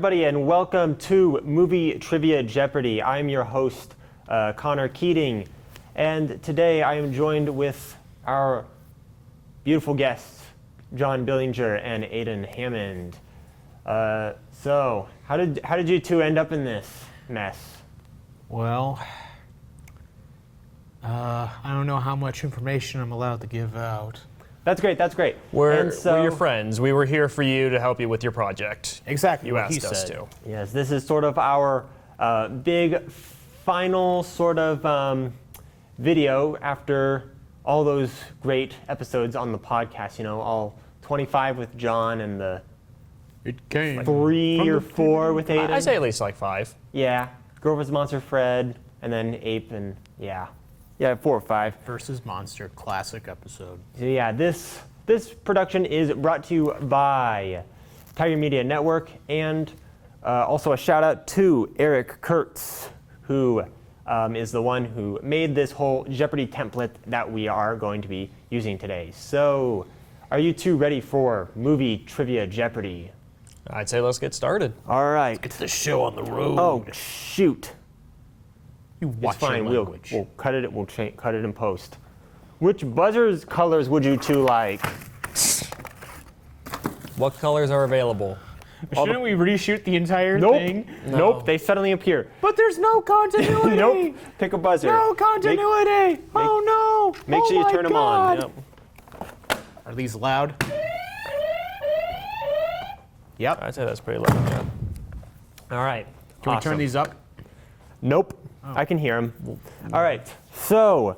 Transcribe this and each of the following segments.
everybody, and welcome to Movie Trivia Jeopardy. I'm your host, Connor Keating, and today I am joined with our beautiful guests, John Billinger and Aidan Hammond. So, how did you two end up in this mess? Well, I don't know how much information I'm allowed to give out. That's great, that's great. We're your friends. We were here for you to help you with your project. Exactly You what asked he us said. to. Yes, this is sort of our big final sort of video after all those great episodes on the podcast, you know, all 25 with John and the It came 3 or 4 with Aidan. I say at least like 5. Yeah, Girl vs. Monster Fred, and then Ape, and yeah, 4 or 5. versus Monster classic episode. So yeah, this production is brought to you by Tiger Media Network, and also a shout out to Eric Kurtz, who is the one who made this whole Jeopardy template that we are going to be using today. So, are you two ready for Movie Trivia Jeopardy? I'd say let's get started. All right. It's the show on the road. Oh shoot! You watch It's fine. your We'll language. cut it. We'll cut it in post. Which buzzers colors would you two like? What colors are available? Shouldn't we reshoot the entire Nope. thing? No. Nope. They suddenly appear. But there's no continuity. Nope. Pick a buzzer. No continuity. Oh no. Make Oh sure you my turn them on. God. Are these loud? Yep. I'd say that's pretty loud. Yeah. All right. Can we Awesome. turn these up? Nope. I can hear them. All right. So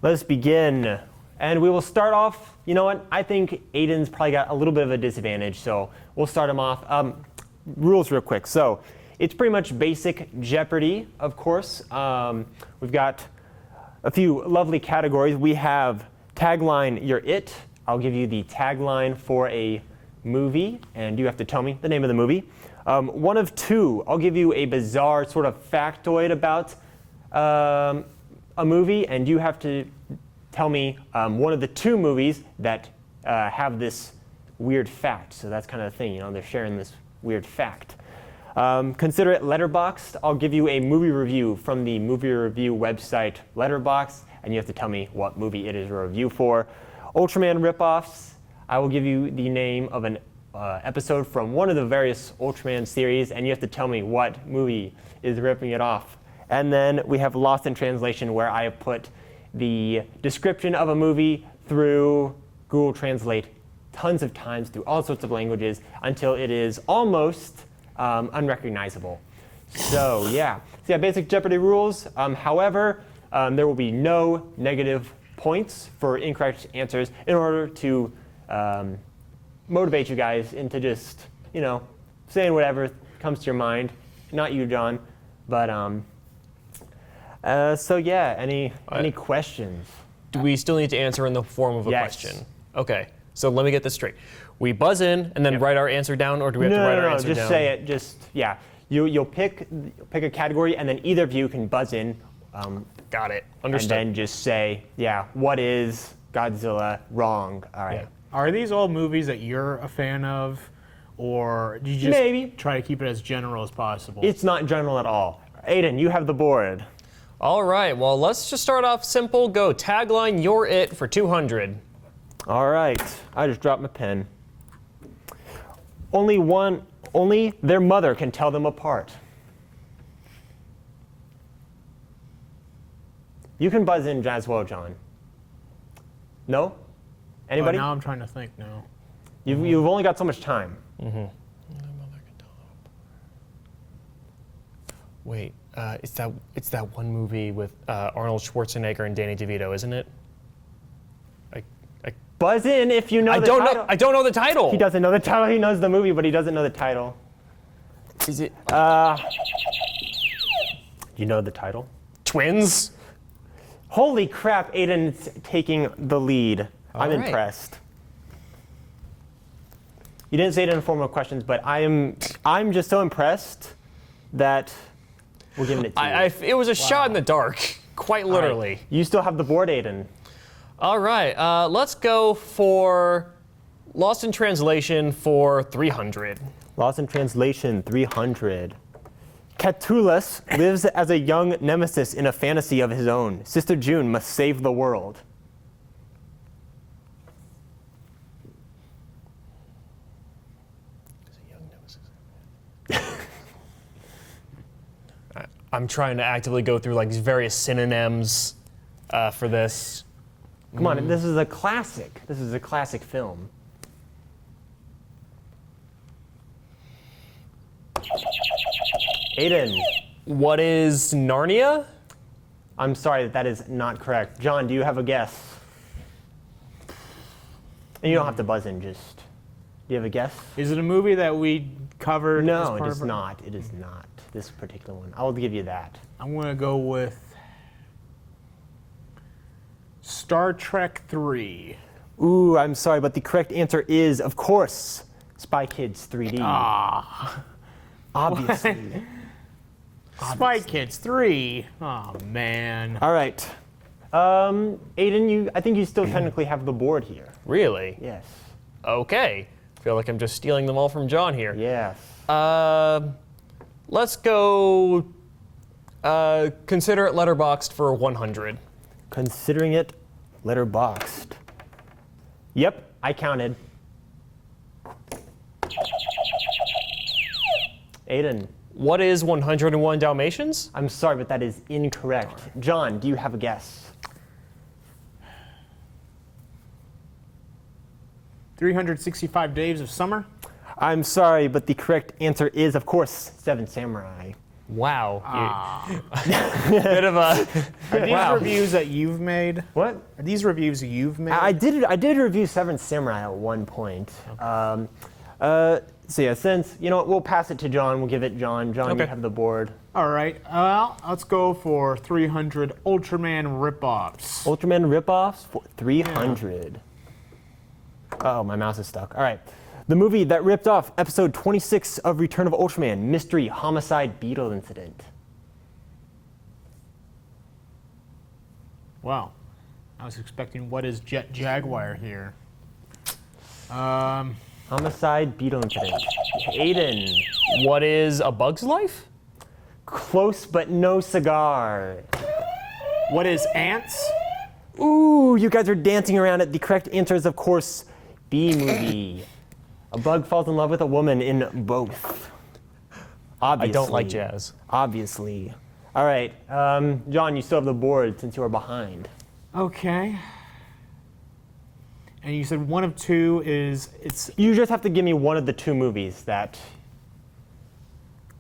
let's begin. And we will start off. You know what? I think Aidan's probably got a little bit of a disadvantage. So we'll start him off. Rules real quick. So it's pretty much basic Jeopardy, of course. We've got a few lovely categories. We have tagline, you're it. I'll give you the tagline for a movie, and you have to tell me the name of the movie. One of two, I'll give you a bizarre sort of factoid about a movie, and you have to tell me one of the 2 movies that have this weird fact. So that's kind of the thing, you know, they're sharing this weird fact. Consider it Letterboxd. I'll give you a movie review from the movie review website Letterboxd, and you have to tell me what movie it is a review for. Ultraman ripoffs. I will give you the name of an episode from one of the various Ultraman series, and you have to tell me what movie is ripping it off. And then we have Lost in Translation, where I have put the description of a movie through Google Translate tons of times through all sorts of languages until it is almost unrecognizable. So yeah, basic Jeopardy rules. However, there will be no negative points for incorrect answers in order to motivate you guys into just, you know, saying whatever comes to your mind. Not you, John, but so yeah. Any questions? Do we still need to answer in the form of a Yes. question? Okay. So let me get this straight. We buzz in and then write our answer down, or do we have to write our answer just down? say it. Just yeah. You'll pick a category, and then either of you can buzz in. Got it. And Understood. then just say, yeah, what is Godzilla wrong? All right. Yeah. Are these all movies that you're a fan of, or do you just Maybe. try to keep it as general as possible? It's not general at all. Aidan, you have the board. All right. Well, let's just start off simple. Go tagline, you're it for 200. All right. I just dropped my pen. Only their mother can tell them apart. You can buzz in as well, John. No? Anybody? Now I'm trying to think now. You've only got so much time. Wait, it's that one movie with Arnold Schwarzenegger and Danny DeVito, isn't it? Buzz in if you know I the don't title. know. I don't know the title. He doesn't know the title. He knows the movie, but he doesn't know the title. Is it You know the title? Twins? Holy crap, Aidan's taking the lead. I'm All right. impressed. You didn't say it in the form of questions, but I'm just so impressed that we're giving it to you. It was a shot in the dark, quite All right. literally. You still have the board, Aidan. All right, let's go for Lost in Translation for 300. Lost in translation, 300. Catullus lives as a young nemesis in a fantasy of his own. Sister June must save the world. I'm trying to actively go through like these various synonyms for this. Come on, this is a classic. This is a classic film. Aidan, What is Narnia? I'm sorry, that is not correct. John, do you have a guess? And you don't have to buzz in, just, do you have a guess? Is it a movie that we covered? No, as it part is of not. It is not. This particular one. I'll give you that. I'm going to go with Star Trek 3. Ooh, I'm sorry, but the correct answer is, of course, Spy Kids 3D. Ah. Obviously. Spy Kids 3. Oh, man. All right. Aidan, I think you still technically have the board here. Really? Yes. Okay. I feel like I'm just stealing them all from John here. Yes. Let's go. Consider it letterboxed for 100. Considering it letterboxed. Yep, I counted. Aidan, What is 101 Dalmatians? I'm sorry, but that is incorrect. John, do you have a guess? 365 Days of Summer. I'm sorry, but the correct answer is, of course, Seven Samurai. Wow. Bit of a. Are these Wow. reviews that you've made? What? Are these reviews you've made? I did review Seven Samurai at one point. So yeah, since, you know what, we'll pass it to John. We'll give it John. John, you Okay. have the board. All right. Well, let's go for 300 Ultraman ripoffs. Ultraman ripoffs for 300. Oh, my mouse is stuck. All right. The movie that ripped off episode 26 of Return of Ultraman, Mystery Homicide Beetle Incident. Wow. I was expecting what is Jet Jaguar here. Homicide Beetle Incident. Aidan, What is A Bug's Life? close but no cigar. What is Ants? Ooh, you guys are dancing around it. The correct answer is, of course, B movie. A bug falls in love with a woman in both. Obviously. I don't like jazz. Obviously. All right, John, you still have the board since you are behind. Okay. And you said one of two is it's You just have to give me one of the two movies that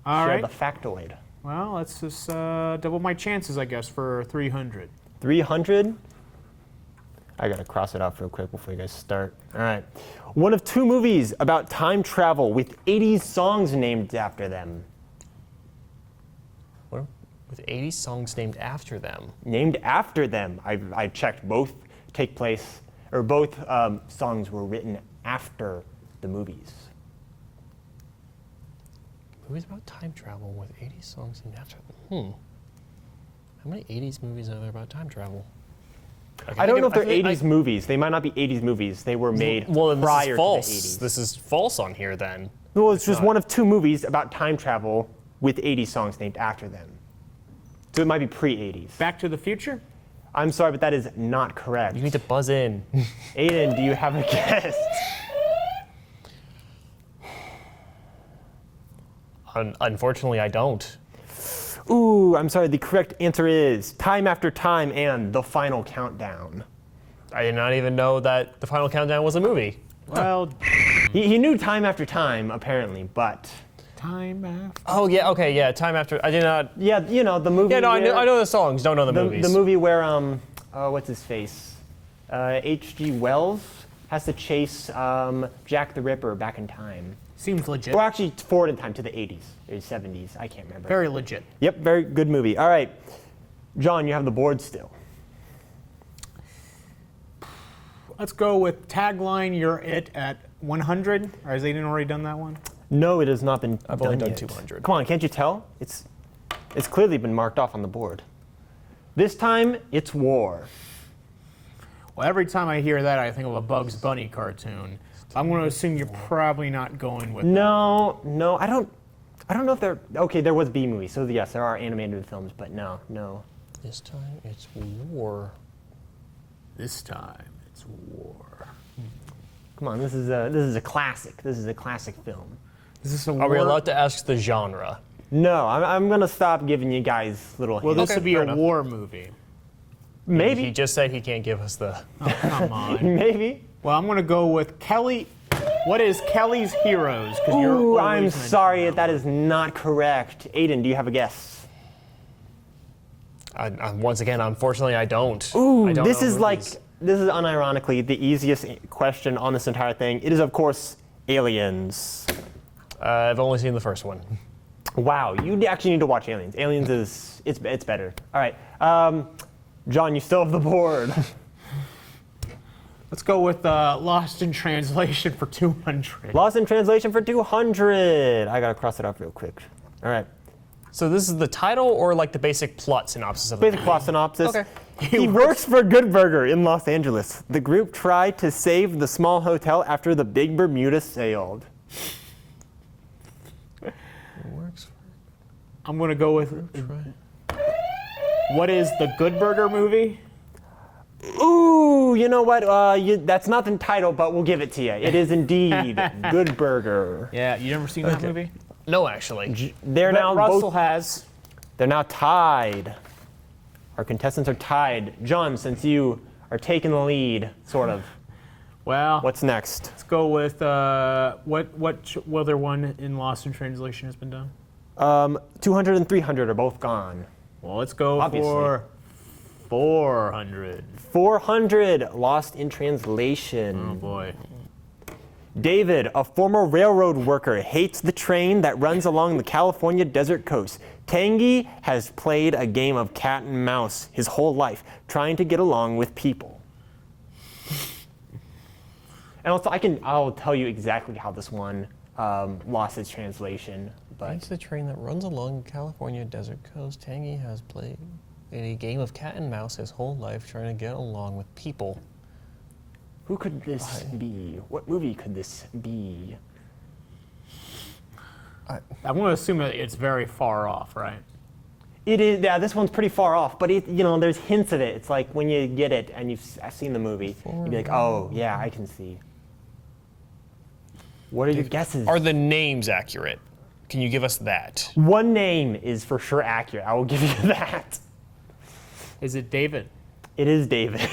all share right. the factoid. Well, let's just double my chances, I guess, for 300. 300? I gotta cross it off real quick before you guys start. All right. One of two movies about time travel with 80s songs named after them. What? With 80 songs named after them. Named after them. I checked. Both take place, or both songs were written after the movies. Movies about time travel with 80 songs named after them. How many 80s movies are there about time travel? I don't know if they're 80s movies. They might not be 80s movies. They were made Well, then prior this is to false. the 80s. This is false on here then. Well, it's just one of two movies about time travel with 80s songs named after them. So it might be pre-80s. Back to the Future? I'm sorry, but that is not correct. You need to buzz in. Aidan, do you have a guess? Unfortunately, I don't. Ooh, I'm sorry. The correct answer is Time After Time and The Final Countdown. I did not even know that The Final Countdown was a movie. Well, He knew Time After Time, apparently, but time after. Oh yeah, okay, yeah. Time after I did not. yeah, you know the movie. Yeah, no, I where- know the songs. Don't know the the, movies. the movie where what's his face? H.G. Wells has to chase Jack the Ripper back in time. Seems legit. Well, actually, forward in time to the 80s or 70s. I can't remember. Very legit. Yep, very good movie. All right, John, you have the board still. Let's go with tagline, You're It at 100. Or has Aidan already done that one? No, it has not been I've only done yet. 200. Come on, can't you tell? It's clearly been marked off on the board. This time, it's war. Well, every time I hear that, I think of a Bugs Bunny cartoon. I'm going to assume you're probably not going with No, I don't know if there. Okay, there was B movie, so yes, there are animated films, but no. This time it's war. This time, it's war. Come on, this is a classic. This is a classic film. Is this a Are we war? allowed to ask the genre? No, I'm gonna stop giving you guys little Well, hints. this would be fair a enough. war movie. He Maybe, just said he can't give us the. Oh, come on. maybe. Well, I'm going to go with Kelly. What is Kelly's Heroes? 'Cause you're Ooh, always I'm mentioning sorry, them. that is not correct. Aidan, do you have a guess? Once again, unfortunately, I don't. Ooh, I don't this know is like, movies. this is unironically the easiest question on this entire thing. It is, of course, Aliens. I've only seen the first one. Wow, you actually need to watch Aliens. Aliens is, it's better. All right, John, you still have the board. Let's go with Lost in Translation for 200. Lost in Translation for 200. I gotta cross it off real quick. All right, So this is the title or like the basic plot synopsis of the basic plot synopsis. Okay. He works for Good Burger in Los Angeles. The group tried to save the small hotel after the Big Bermuda sailed. Works I'm going to go with. for What is the Good Burger movie? Ooh, you know what? That's not the title, but we'll give it to you. It is indeed Good Burger. Yeah, you never seen that movie? No, actually. They're now Russell both, has. they're now tied. Our contestants are tied. John, since you are taking the lead, sort of, Well, what's next? let's go with what other one in Lost in Translation has been done? 200 and 300 are both gone. Well, let's go Obviously. for 400. 400 Lost in Translation. Oh boy. David, a former railroad worker, hates the train that runs along the California desert coast. Tangy has played a game of cat and mouse his whole life, trying to get along with people. And also, I'll tell you exactly how this one lost its translation. But It's the train that runs along the California desert coast. Tangy has played a game of cat and mouse his whole life trying to get along with people. who could this be? What movie could this be? I'm going to assume that it's very far off, right? It is. Yeah, this one's pretty far off, but there's hints of it. It's like when you get it and you've seen the movie, you'd be like, oh yeah, I can see. What are your guesses? Are the names accurate? Can you give us that? One name is for sure accurate. I will give you that. Is it David? It is David.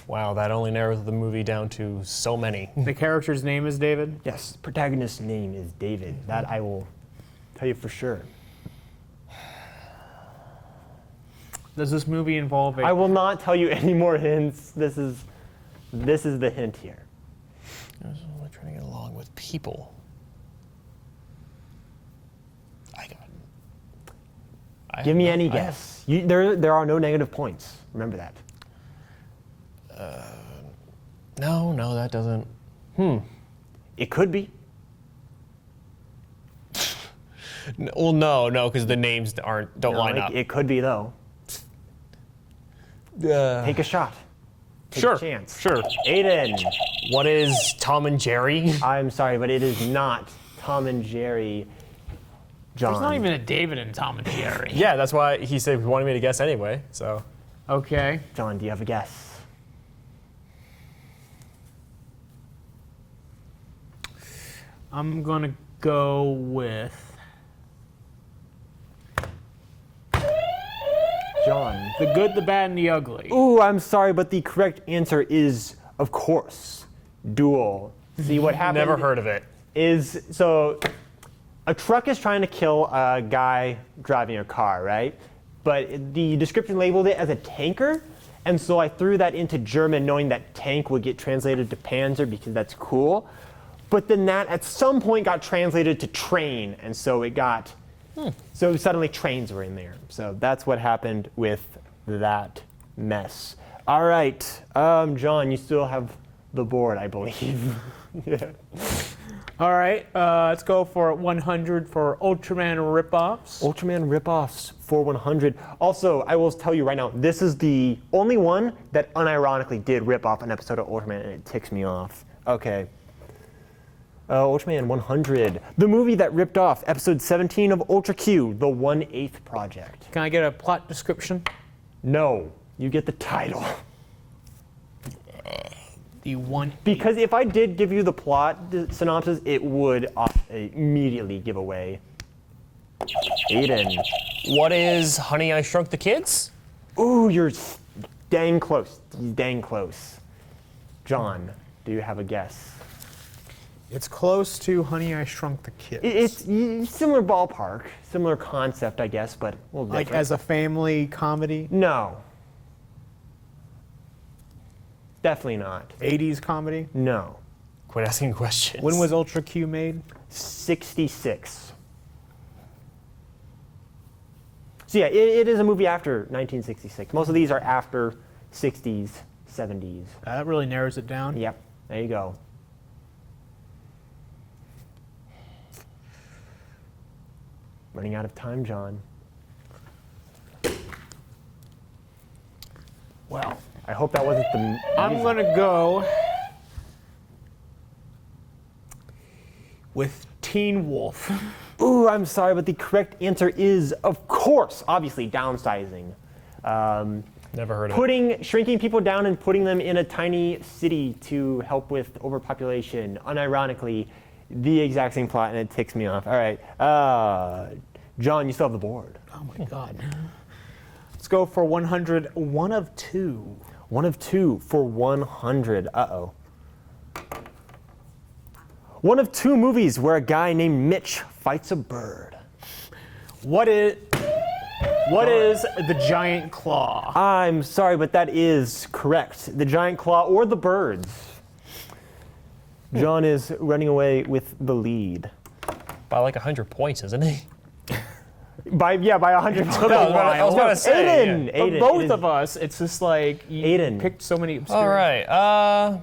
Wow, that only narrows the movie down to so many. The character's name is David? Yes, protagonist's name is David. That I will tell you for sure. Does this movie involve a... I will not tell you any more hints. This is the hint here. We're trying to get along with people. Give me any guess. There are no negative points. Remember that. No, that doesn't. It could be. Well, no, because the names don't line up. It could be though. Take a shot. Take Sure, a chance. sure. Aidan. What is Tom and Jerry? I'm sorry, but it is not Tom and Jerry. John. There's not even a David in Tom and Jerry. Yeah, that's why he said he wanted me to guess anyway. So Okay. John, do you have a guess? I'm going to go with John. The Good, the Bad, and the Ugly. Ooh, I'm sorry, but the correct answer is, of course, Duel. See what happened? never heard of it. Is so a truck is trying to kill a guy driving a car, right? But the description labeled it as a tanker, and so I threw that into German knowing that tank would get translated to Panzer because that's cool. But then that at some point got translated to train, and so it got so suddenly trains were in there. So that's what happened with that mess. All right, John, you still have the board, I believe. Yeah. All right, let's go for 100 for Ultraman ripoffs. Ultraman ripoffs for 100. Also, I will tell you right now, this is the only one that unironically did rip off an episode of Ultraman, and it ticks me off. Okay. Ultraman 100, the movie that ripped off episode 17 of Ultra Q, the 1/8 Project. Can I get a plot description? No, you get the title. The 1/8. Because if I did give you the plot synopsis, it would immediately give away. Aidan. What is Honey, I Shrunk the Kids? Ooh, you're dang close. Dang close. John, do you have a guess? It's close to Honey, I Shrunk the Kids. It's similar ballpark, similar concept, I guess, but a little different. Like as a family comedy? No. Definitely not. 80s comedy? No. Quit asking questions. When was Ultra Q made? 66. So yeah, it is a movie after 1966. Most of these are after 60s, 70s. That really narrows it down. Yep, there you go. Running out of time, John. Well, I hope that wasn't the. I'm going to go with Teen Wolf. Ooh, I'm sorry, but the correct answer is, of course, obviously, downsizing. Never heard of it. Shrinking people down and putting them in a tiny city to help with overpopulation. Unironically, the exact same plot, and it ticks me off. All right, John, you still have the board. Oh my God. Let's go for 100. One of two. One of two for 100. Uh-oh. One of two movies where a guy named Mitch fights a bird. What is the giant claw? I'm sorry, but that is correct. The giant claw or the birds. John is running away with the lead. By like 100 points, isn't he? By 100. I was gonna say. Aidan, yeah. But Aidan, both it is- of us, it's just like you Aidan. picked so many obscure. All right.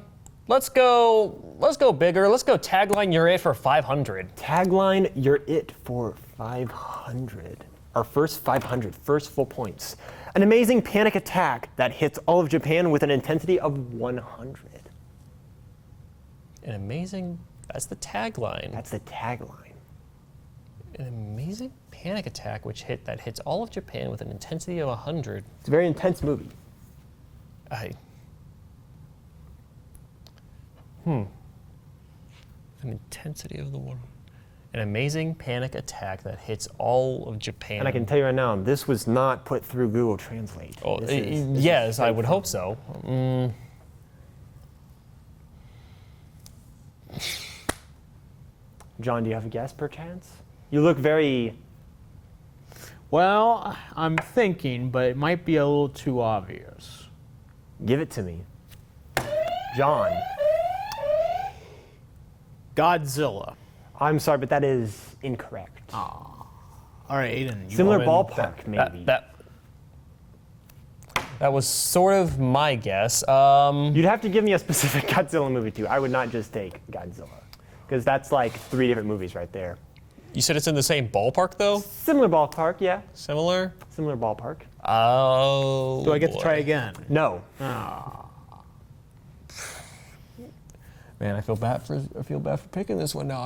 Let's go bigger. Let's go tagline. You're it for 500. Tagline, you're it for 500. Our first 500, first full points. An amazing panic attack that hits all of Japan with an intensity of 100. An amazing. That's the tagline. That's the tagline. An amazing panic attack that hits all of Japan with an intensity of 100. It's a very intense movie. An intensity of the one. An amazing panic attack that hits all of Japan. And I can tell you right now, this was not put through Google Translate. Oh, This is yes, I straight would from- hope so. John, do you have a guess, perchance? You look very. Well, I'm thinking, but it might be a little too obvious. Give it to me. John. Godzilla. I'm sorry, but that is incorrect. All right, Aidan. You Similar Well, ballpark, maybe. That was sort of my guess. You'd have to give me a specific Godzilla movie, too. I would not just take Godzilla. Because that's like 3 different movies right there. You said it's in the same ballpark, though? Similar ballpark, yeah. Similar? Similar ballpark. Oh. Do I get to boy. try again? No. Man, I feel bad for picking this one now.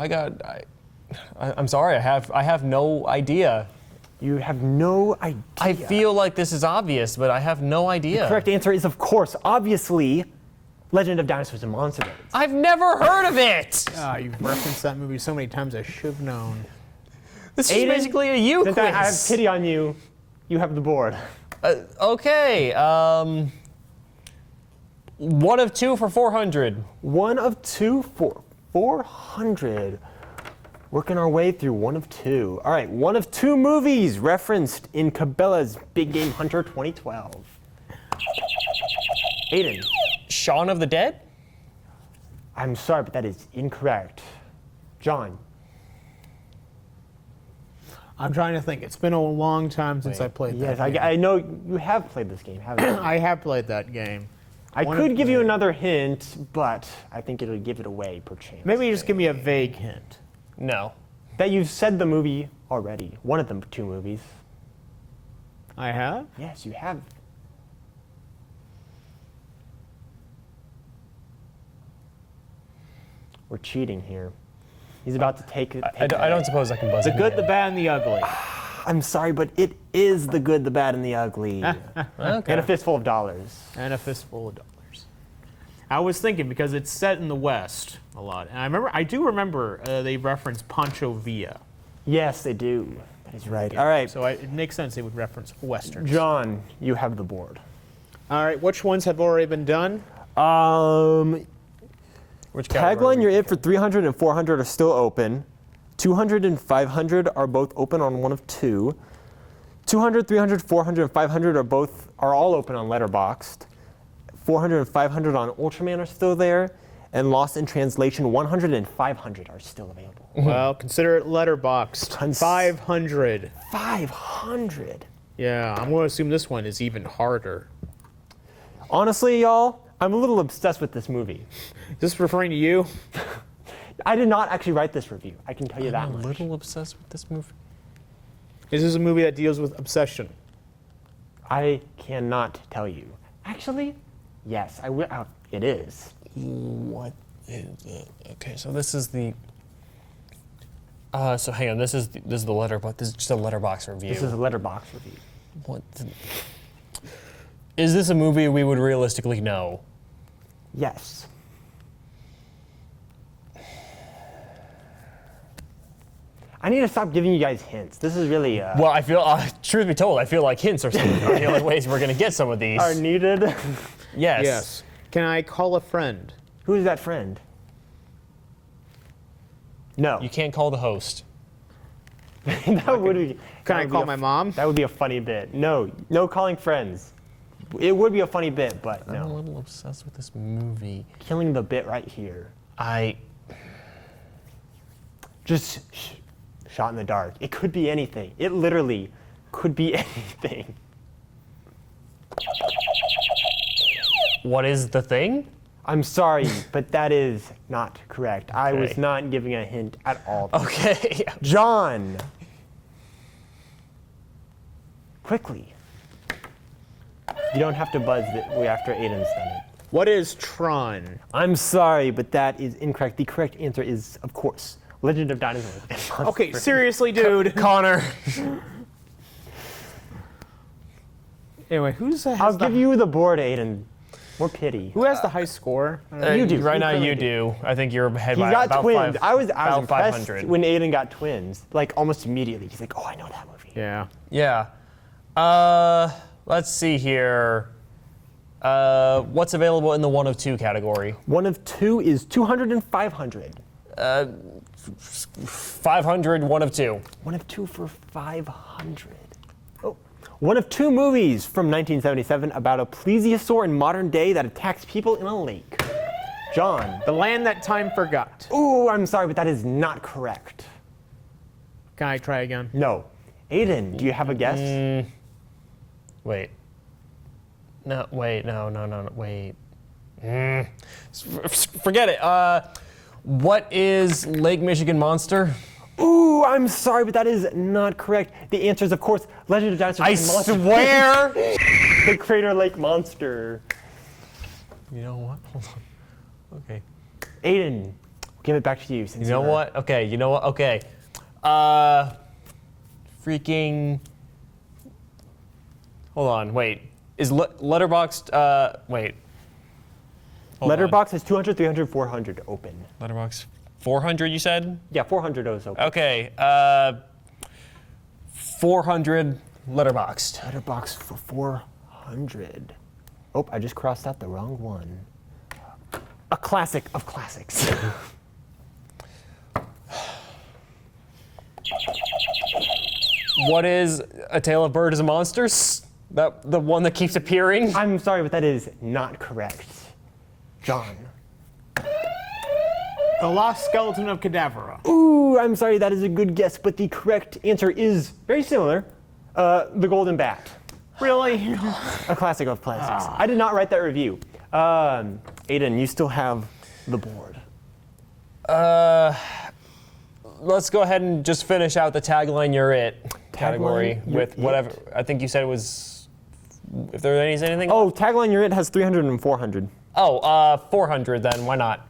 I'm sorry. I have no idea. You have no idea. I feel like this is obvious, but I have no idea. Correct answer is, of course, obviously, Legend of Dinosaurs and Monster Birds. I've never heard of it. You've referenced that movie so many times, I should have known. This is Aidan, basically a you Since quiz. I have pity on you, you have the board. Okay. 1 of 2 for 400. 1 of 2 for 400. Working our way through 1 of 2. All right, 1 of 2 movies referenced in Cabela's Big Game Hunter 2012. Aidan. Shaun of the Dead? I'm sorry, but that is incorrect. John. I'm trying to think. It's been a long time since I played Yes, that game. I know you have played this game, haven't you? I have played that game. I could give you another hint, but I think it'll give it away per chance. Maybe you just give me a vague hint. No. That you've said the movie already. One of the two movies. I have? Yes, you have. We're cheating here. He's about to take it. I don't suppose I can buzz The in good, again. the bad, and the ugly. I'm sorry, but it is the good, the bad, and the ugly. Okay. And a fistful of dollars. And a fistful of dollars. I was thinking because it's set in the West a lot, and I do remember they reference Pancho Villa. Yes, they do. That is right. All right, So it makes sense they would reference Westerns. John, you have the board. All right, which ones have already been done? Which category? Tagline, you're it for 300 and 400 are still open. 200 and 500 are both open on one of two. 200, 300, 400, and 500 are all open on Letterboxd. 400 and 500 on Ultraman are still there. And Lost in Translation, 100 and 500 are still available. Well, consider it letterboxed. 500. 500? Yeah, I'm going to assume this one is even harder. Honestly, y'all, I'm a little obsessed with this movie. Is this referring to you? I did not actually write this review. I can tell you that I'm a much. little obsessed with this movie. Is this a movie that deals with obsession? I cannot tell you. Actually, yes, I will. It is. What is it? Okay, so this is the. So hang on, this is the letterbox. This is just a letterbox review. This is a letterbox review. What? Is this a movie we would realistically know? Yes. I need to stop giving you guys hints. This is really Well, I feel, truth be told, I feel like hints are the only ways we're gonna get some of these. are needed. Yes. Yes. Can I call a friend? Who is that friend? No. You can't call the host. That would be. Can that I would be call a- my mom? That would be a funny bit. No calling friends. It would be a funny bit, but I'm a no. little obsessed with this movie. Killing the bit right here. Just shot in the dark. It could be anything. It literally could be anything. What is the thing? I'm sorry, but that is not correct. I was Okay. not giving a hint at all. Okay. John! Quickly. You don't have to buzz after Aidan's done it. What is Tron? I'm sorry, but that is incorrect. The correct answer is, of course, Legend of Dinosaurs. and Monsters. Okay, seriously, dude. Connor. Anyway, I'll give you the board, Aidan. More pity. who has the high score? You do. Right You now, clearly you do. do. I think you're ahead He by got about twins. I was about impressed 500. when Aidan got twins. Like almost immediately. He's like, oh, I know that movie. Yeah. Yeah. Let's see here. What's available in the 1 of 2 category? One of two is 200 and 500. 500, 1 of 2. One of two for 500. Oh. One of two movies from 1977 about a plesiosaur in modern day that attacks people in a lake. John. The Land That Time Forgot. Ooh, I'm sorry, but that is not correct. Can I try again? No. Aidan, do you have a guess? Wait. No, wait, no, wait. Forget it. What is Lake Michigan Monster? Ooh, I'm sorry, but that is not correct. The answer is, of course, Legend of Dinosaurs. I and Monsters. swear! The Crater Lake Monster. You know what? Hold on. Okay. Aidan, we'll give it back to you. Since You know you're- what? Okay, you know what? Okay. Freaking. Hold on, wait. Is Letterboxd, wait. Hold on. Letterbox is 200, 300, 400 open. Letterboxd 400, you said? Yeah, 400 is open. Okay, 400 Letterboxd. Letterbox for 400. Oh, I just crossed out the wrong one. A classic of classics. What is A Tale of Birds and Monsters? The one that keeps appearing? I'm sorry, but that is not correct. John. The Lost Skeleton of Cadavera. Ooh, I'm sorry, that is a good guess, but the correct answer is very similar. The Golden Bat. Really? A classic of classics. I did not write that review. Aidan, you still have the board. Let's go ahead and just finish out the tagline "You're It" category Tagline, You're with whatever. It. I think you said it was. If there is anything. Oh, tagline You're It has 300 and 400. Oh, 400 then. Why not?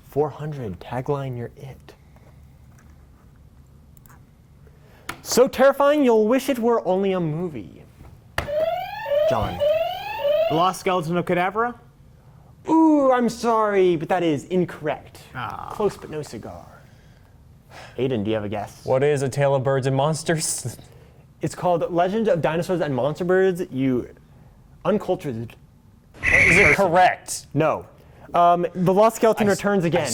400, tagline You're It. So terrifying, you'll wish it were only a movie. John. The Lost Skeleton of Cadavra? Ooh, I'm sorry, but that is incorrect. Ah. Close, but no cigar. Aidan, do you have a guess? What is A Tale of Birds and Monsters? It's called Legend of Dinosaurs and Monster Birds. You uncultured. Is it correct? No. The Lost Skeleton returns again.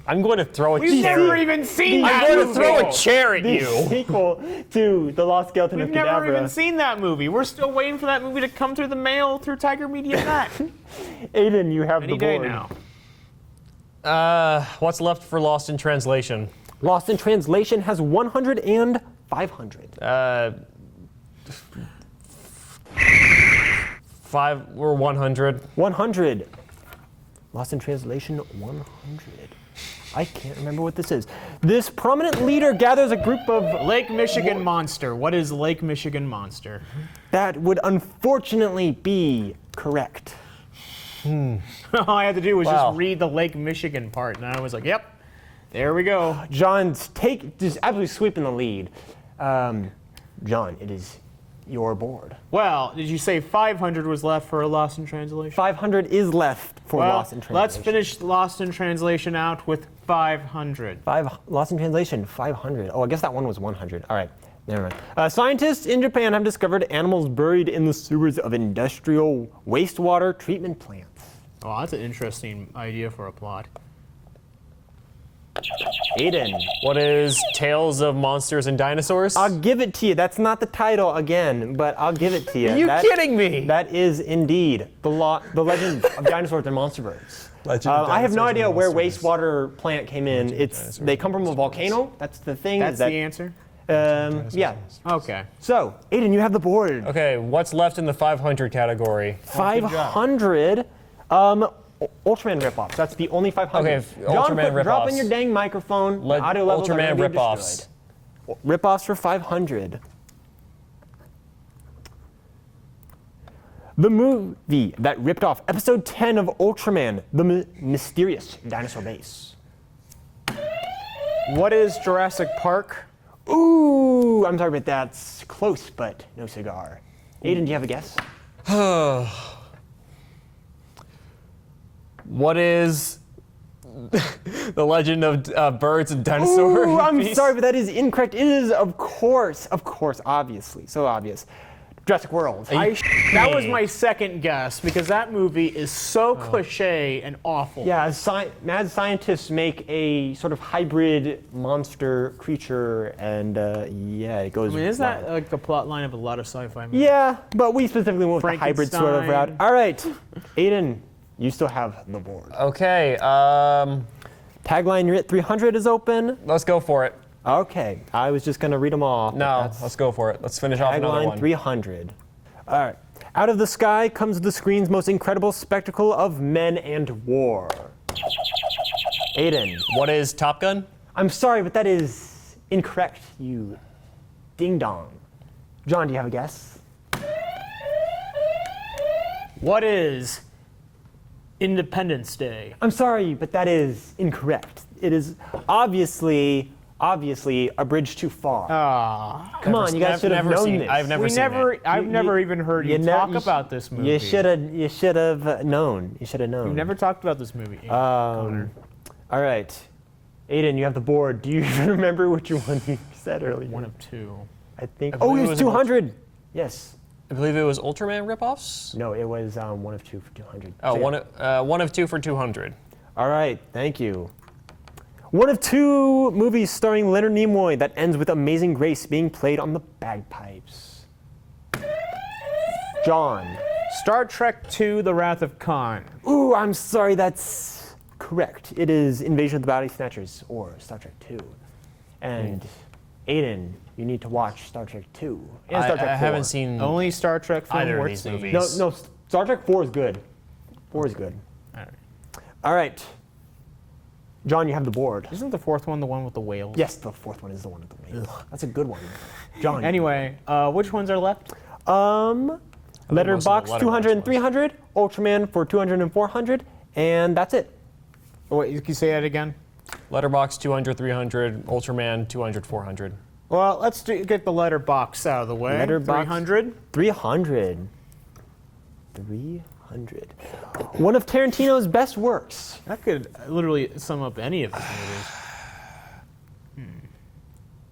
I'm going to throw a We've chair. never even seen that I'm going movie. to throw a chair at The you. sequel to The Lost Skeleton We've of never Cadavra. even seen that movie. We're still waiting for that movie to come through the mail through Tiger Media Net. Aidan, you have Any the day board. now. What's left for Lost in Translation? Lost in Translation has 100 and 500. 5 or 100. 100. Lost in Translation 100. I can't remember what this is. This prominent leader gathers a group of... Lake Michigan Monster. What is Lake Michigan Monster? That would unfortunately be correct. All I had to do was Wow. just read the Lake Michigan part, and I was like, yep, there we go. John's just absolutely sweeping the lead. John, it is your board. Well, did you say 500 was left for Lost in Translation? 500 is left for Well, Lost in Translation. let's finish Lost in Translation out with 500. Lost in Translation, 500. Oh, I guess that one was 100. All right, never mind. Scientists in Japan have discovered animals buried in the sewers of industrial wastewater treatment plants. Oh, that's an interesting idea for a plot. Aidan, What is Tales of Monsters and Dinosaurs? I'll give it to you. That's not the title again, but I'll give it to you. Are you kidding me? That is indeed the Legend of Dinosaurs and Monster Birds. Legend of I have no Dinosaurs idea and where Monster wastewater plant came in. They come from a volcano. That's the thing. That's the answer? Yeah. Okay. So, Aidan, you have the board. Okay, what's left in the 500 category? 500. Ultraman ripoffs. That's the only 500. Okay, John, Ultraman quit dropping ripoffs. your dang microphone. The audio levels are Ultraman gonna be ripoffs. destroyed. Ripoffs for 500. The movie that ripped off episode 10 of Ultraman, the mysterious dinosaur base. What is Jurassic Park? Ooh, I'm sorry, but that's close, but no cigar. Aidan, do you have a guess? What is the Legend of Birds and Dinosaurs? Ooh, I'm sorry, but that is incorrect. It is, of course, obviously, so obvious. Jurassic World. That was my second guess because that movie is so cliche and awful. Yeah, mad scientists make a sort of hybrid monster creature, and yeah, it goes. I mean, isn't that wild. like the plot line of a lot of sci-fi movies? Yeah, but we specifically went with the hybrid sort of route. Frankenstein. All right, Aidan, you still have the board. Okay, Tagline, you're at 300 is open. let's go for it. Okay, I was just gonna read them all. No, let's go for it. Let's finish off another Tagline one. 300. All right. Out of the sky comes the screen's most incredible spectacle of men and war. Aidan. What is Top Gun? I'm sorry, but that is incorrect, you ding dong. John, do you have a guess? What is Independence Day? I'm sorry, but that is incorrect. It is obviously a bridge too far. Come on, you guys should have known this. I've never seen it. I've never even heard you talk about this movie. You should have known. You should have known. You've never talked about this movie. All right. Aidan, you have the board. Do you even remember which one you said earlier? One of two. I think. I believe Oh, it it was was 200. Yes. I believe it was Ultraman ripoffs? No, it was one of two for 200. Oh, So, yeah. one of two for 200. All right. Thank you. One of two movies starring Leonard Nimoy that ends with Amazing Grace being played on the bagpipes. John. Star Trek II: The Wrath of Khan. Ooh, I'm sorry, that's correct. It is Invasion of the Body Snatchers or Star Trek II. And Aidan, you need to watch Star Trek 2 and Star Trek 4. I haven't seen Only Star Trek film either of worth these seeing. movies. No, Star Trek 4 is good. 4 is good. All right. All right. John, you have the board. Isn't the fourth one the one with the whales? Yes, the fourth one is the one with the whales. That's a good one. John. Anyway, which ones are left? Letterbox Letterboxd 200 and ones. 300, Ultraman for 200 and 400, and that's it. Wait, you can say that again? Letterbox 200, 300, Ultraman 200, 400. Well, let's get the letterbox out of the way. Letterbox. 300. 300. 300. One of Tarantino's best works. That could literally sum up any of his movies.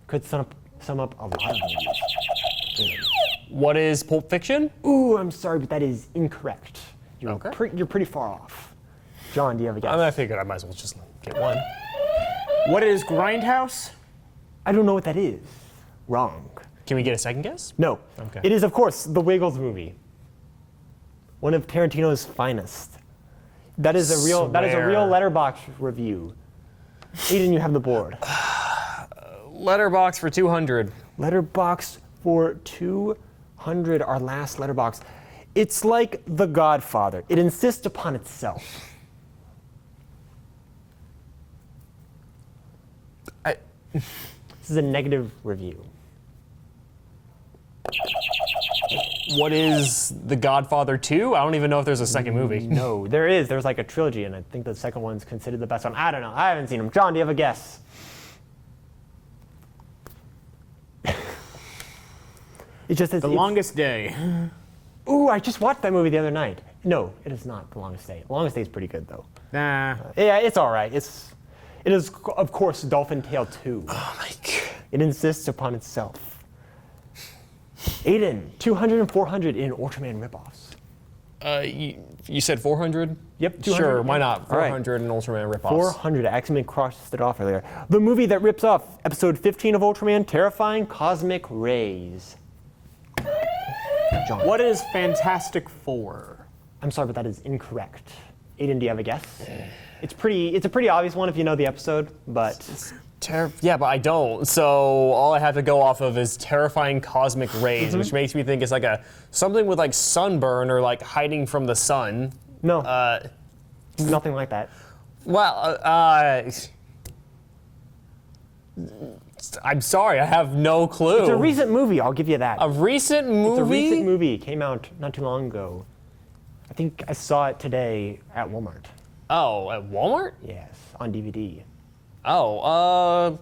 Could sum up a lot of movies. What is Pulp Fiction? Ooh, I'm sorry, but that is incorrect. You're, Okay. you're pretty far off. John, do you have a guess? I figured I might as well just get one. What is Grindhouse? I don't know what that is. Wrong. Can we get a second guess? No. Okay. It is, of course, the Wiggles movie. One of Tarantino's finest. That is a real Swear. letterbox review. Aidan, you have the board. Letterbox for 200. Letterbox for 200, our last letterbox. It's like The Godfather. It insists upon itself. This is a negative review. What is The Godfather 2? I don't even know if there's a second movie. No, there is. There's like a trilogy, and I think the second one's considered the best one. I don't know. I haven't seen them. John, do you have a guess? It's just The Longest Day. Ooh, I just watched that movie the other night. No, it is not The Longest Day. The Longest Day is pretty good though. Nah. Yeah, it's all right. It is of course Dolphin Tale 2. Oh my god. It insists upon itself. Aidan, 200 and 400 in Ultraman ripoffs. You said 400? Yep, 200. Sure, why not? All right. 400 and Ultraman ripoffs. 400. I accidentally crossed it off earlier. The movie that rips off episode 15 of Ultraman, Terrifying Cosmic Rays. John. What is Fantastic Four? I'm sorry, but that is incorrect. Aidan, do you have a guess? It's a pretty obvious one if you know the episode, but Yeah, but I don't. So all I have to go off of is Terrifying Cosmic Rays, which makes me think it's like something with like sunburn or like hiding from the sun. no, nothing like that. Well, I'm sorry, I have no clue. It's a recent movie, I'll give you that. A recent movie? It's a recent movie. It came out not too long ago. I think I saw it today at Walmart. Oh, at Walmart? Yes, on DVD. Oh,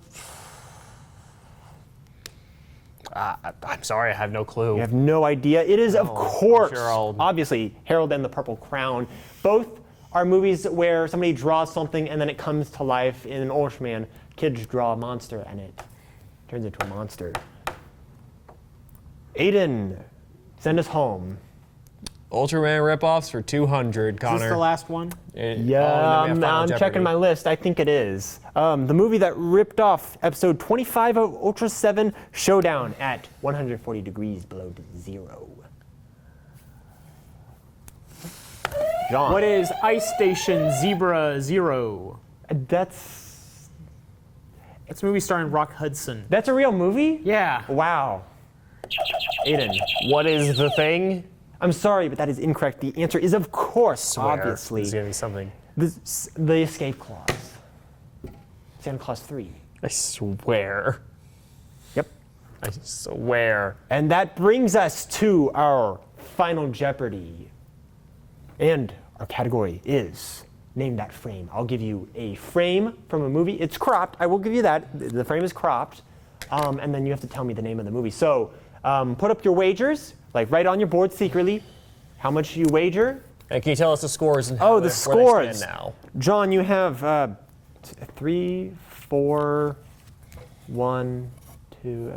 I'm sorry, I have no clue. You have no idea. It is, of course, sure I'll- obviously, Harold and the Purple Crown. Both are movies where somebody draws something and then it comes to life. In Ultraman, kids draw a monster and it turns into a monster. Aidan, send us home. Ultraman ripoffs for 200, Connor. Is this the last one? Yeah, I'm checking my list. I think it is. The movie that ripped off episode 25 of Ultra 7 Showdown at 140 degrees below zero. John. What is Ice Station Zebra Zero? That's It's a movie starring Rock Hudson. a real movie? Yeah. Wow. Aidan. What is the thing? I'm sorry, but that is incorrect. The answer is, of course, Swear, obviously, There's gonna be something. the escape clause. Santa Claus 3. I swear. Yep. I swear. And that brings us to our final Jeopardy. And our category is Name That Frame. I'll give you a frame from a movie. It's cropped. I will give you that. The frame is cropped. And then you have to tell me the name of the movie. So put up your wagers, like right on your board secretly. How much you wager? And can you tell us the scores? And Oh, how the where they scores. stand now? John, you have 3, 4, 1, 2.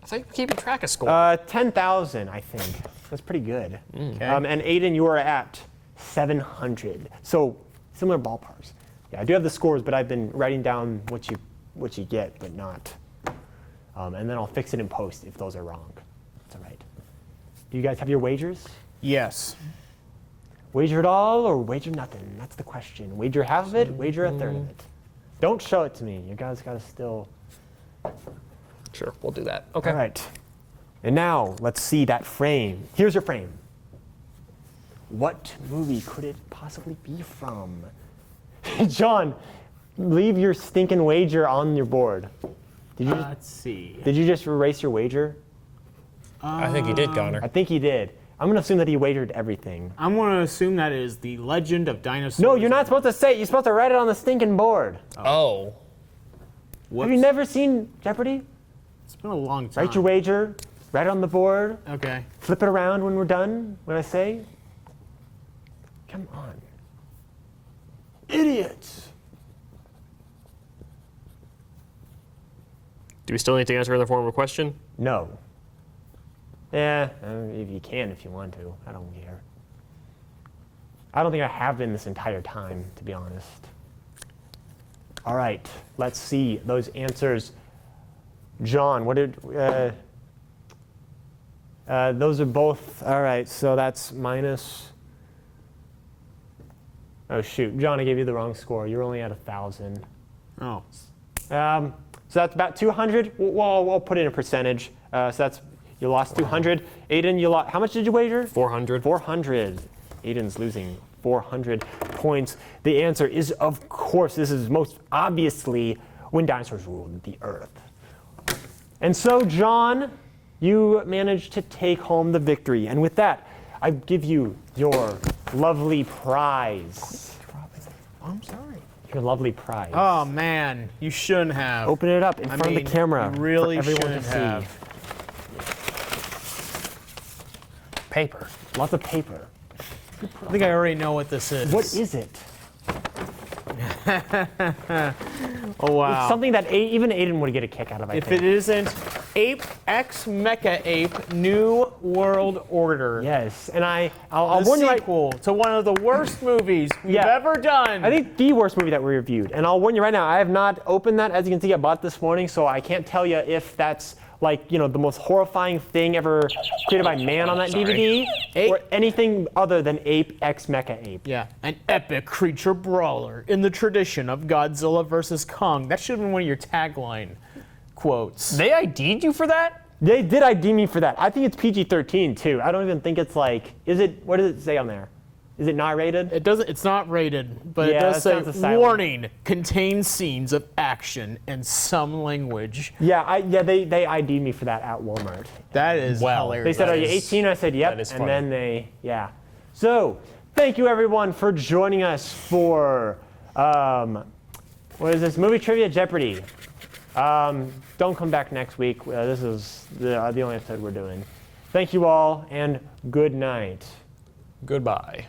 I think we're keeping track of score. 10,000, I think. That's pretty good. Okay. And Aidan, you are at 700. So similar ballparks. Yeah, I do have the scores, but I've been writing down what you get, but not. And then I'll fix it in post if those are wrong. That's all right. Do you guys have your wagers? Yes. Wager it all or wager nothing? That's the question. Wager half of it, wager a third of it. Don't show it to me. You guys got to still... Sure, we'll do that. Okay. All right. And now, let's see that frame. Here's your frame. What movie could it possibly be from? John, leave your stinking wager on your board. Let's see. Did you just erase your wager? I think he did, Connor. I think he did. I'm going to assume that he wagered everything. I'm going to assume that is The Legend of Dinosaurs. No, you're not supposed to say it. You're supposed to write it on the stinking board. Oh. Have you never seen Jeopardy? It's been a long time. Write your wager, write it on the board, Okay. flip it around when we're done, when I say. Come on. Idiots. Do we still need to answer in the form of a question? No. Yeah, if you can, if you want to. I don't care. I don't think I have been this entire time, to be honest. All right, let's see those answers. John, what did... those are both... All right, so that's minus... Oh, shoot. John, I gave you the wrong score. You're only at 1,000. Oh. So that's about 200. We'll put in a percentage. So that's... You lost 200. Aidan, you lost... How much did you wager? 400. 400. Aidan's losing 400 points. The answer is, of course, this is most obviously When Dinosaurs Ruled the Earth. And so, John, you managed to take home the victory. And with that, I give you your lovely prize. I'm sorry. Your lovely prize. Oh, man. You shouldn't have. Open it up in front of the camera You really for everyone shouldn't to see. have. Paper. Lots of paper. I think I already know what this is. What is it? Oh, wow. It's something that even Aidan would get a kick out of, I If think. it isn't Ape X Mecha Ape New World Order. Yes, and I'll The warn you right. sequel to one of the worst movies we've Yeah. ever done. I think the worst movie that we reviewed. And I'll warn you right now, I have not opened that. As you can see, I bought it this morning, so I can't tell you if that's like, the most horrifying thing ever created by man on that DVD, or anything other than Ape X Mecha Ape. Yeah, an epic creature brawler in the tradition of Godzilla vs. Kong. That should have been one of your tagline quotes. They ID'd you for that? They did ID me for that. I think it's PG-13 too. I don't even think it's like, what does it say on there? Is it not rated? It doesn't. It's not rated, but Yeah, it does that say sounds asylum. warning: contains scenes of action and some language. Yeah, they ID'd me for that at Walmart. That is Wow. hilarious. They said, That are you is- 18? I said, yep. that is And funny. then So, thank you everyone for joining us for, what is this? Movie Trivia Jeopardy. Don't come back next week. This is the only episode we're doing. Thank you all, and good night. Goodbye.